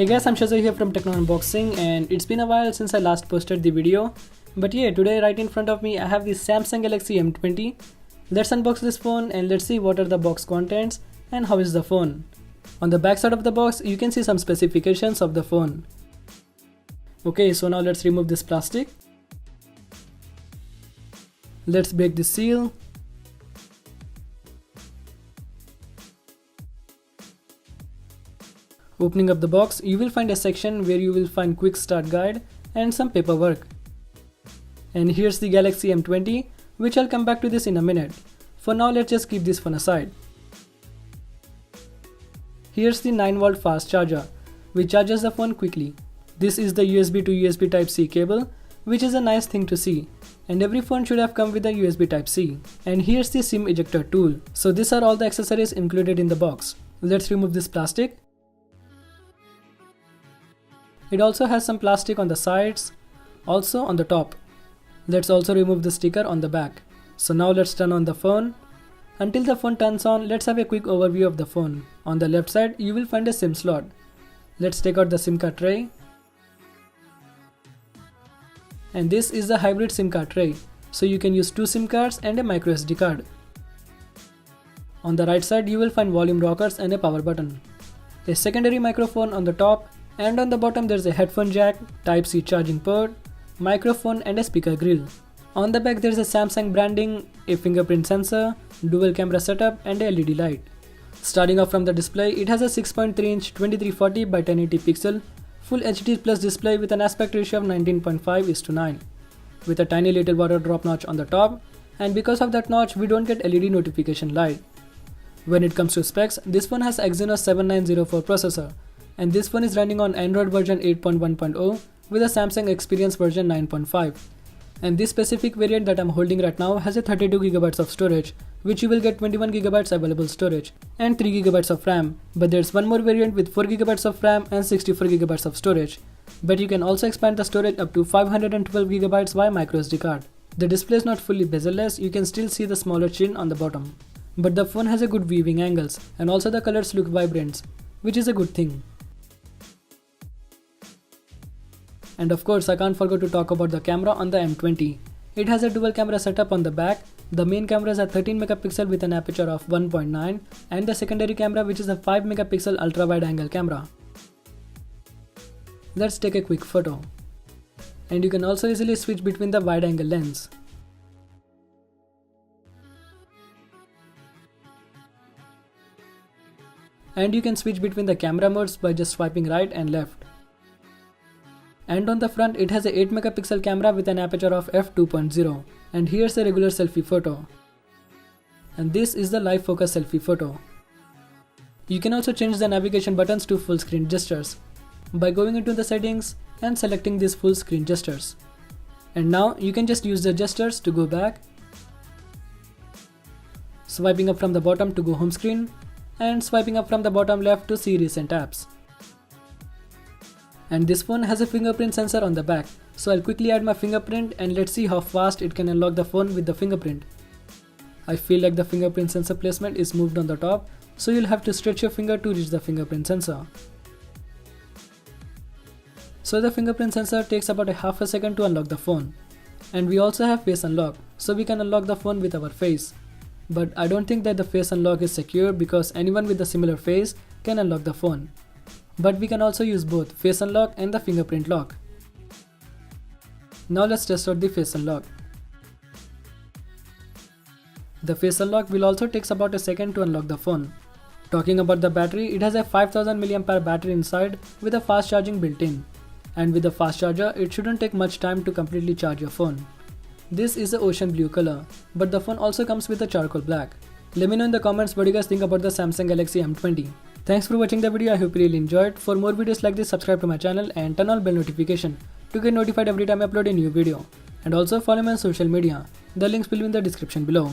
Hey guys, I'm Shaizor here from Techno Unboxing, and it's been a while since I last posted the video. But yeah, today right in front of me I have the Samsung Galaxy M20. Let's unbox this phone and let's see what are the box contents and how is the phone. On the back side of the box you can see some specifications of the phone. Okay, so now let's remove this plastic. Let's break the seal. Opening up the box, you will find a section where you will find quick start guide and some paperwork. And here's the Galaxy M20, which I'll come back to this in a minute. For now, let's just keep this phone aside. Here's the 9V fast charger, which charges the phone quickly. This is the USB to USB Type-C cable, which is a nice thing to see. And every phone should have come with a USB Type-C. And here's the SIM ejector tool. So these are all the accessories included in the box. Let's remove this plastic. It also has some plastic on the sides, also on the top. Let's also remove the sticker on the back. So now let's turn on the phone. Until the phone turns on, let's have a quick overview of the phone. On the left side, you will find a SIM slot. Let's take out the SIM card tray. And this is the hybrid SIM card tray. So you can use 2 SIM cards and a micro SD card. On the right side, you will find volume rockers and a power button. A secondary microphone on the top. And on the bottom there's a headphone jack, Type-C charging port, microphone and a speaker grill. On the back there's a Samsung branding, a fingerprint sensor, dual camera setup and a LED light. Starting off from the display, it has a 6.3-inch 2340 by 1080 pixel Full HD Plus display with an aspect ratio of 19.5:9, with a tiny little water drop notch on the top, and because of that notch we don't get LED notification light. When it comes to specs, this phone has Exynos 7904 processor. And this phone is running on Android version 8.1.0 with a Samsung Experience version 9.5. And this specific variant that I'm holding right now has a 32GB of storage, which you will get 21GB available storage and 3GB of RAM. But there's one more variant with 4GB of RAM and 64GB of storage. But you can also expand the storage up to 512GB via microSD card. The display is not fully bezel-less, you can still see the smaller chin on the bottom. But the phone has a good viewing angles and also the colors look vibrant, which is a good thing. And of course, I can't forget to talk about the camera on the M20. It has a dual camera setup on the back. The main camera is a 13MP with an aperture of 1.9 and the secondary camera, which is a 5MP ultra wide angle camera. Let's take a quick photo. And you can also easily switch between the wide angle lens. And you can switch between the camera modes by just swiping right and left. And on the front it has a 8MP camera with an aperture of f2.0, and here's a regular selfie photo. And this is the live focus selfie photo. You can also change the navigation buttons to full screen gestures by going into the settings and selecting these full screen gestures. And now you can just use the gestures to go back, swiping up from the bottom to go home screen, and swiping up from the bottom left to see recent apps. And this phone has a fingerprint sensor on the back, so I'll quickly add my fingerprint and let's see how fast it can unlock the phone with the fingerprint. I feel like the fingerprint sensor placement is moved on the top, so you'll have to stretch your finger to reach the fingerprint sensor. So the fingerprint sensor takes about a half a second to unlock the phone. And we also have face unlock, so we can unlock the phone with our face. But I don't think that the face unlock is secure because anyone with a similar face can unlock the phone. But we can also use both face unlock and the fingerprint lock. Now let's test out the face unlock. The face unlock will also take about a second to unlock the phone. Talking about the battery, it has a 5000 mAh battery inside with a fast charging built in. And with the fast charger, it shouldn't take much time to completely charge your phone. This is the ocean blue color, but the phone also comes with a charcoal black. Let me know in the comments what you guys think about the Samsung Galaxy M20. Thanks for watching the video, I hope you really enjoyed. For more videos like this, subscribe to my channel and turn on bell notification to get notified every time I upload a new video. And also follow me on social media. The links will be in the description below.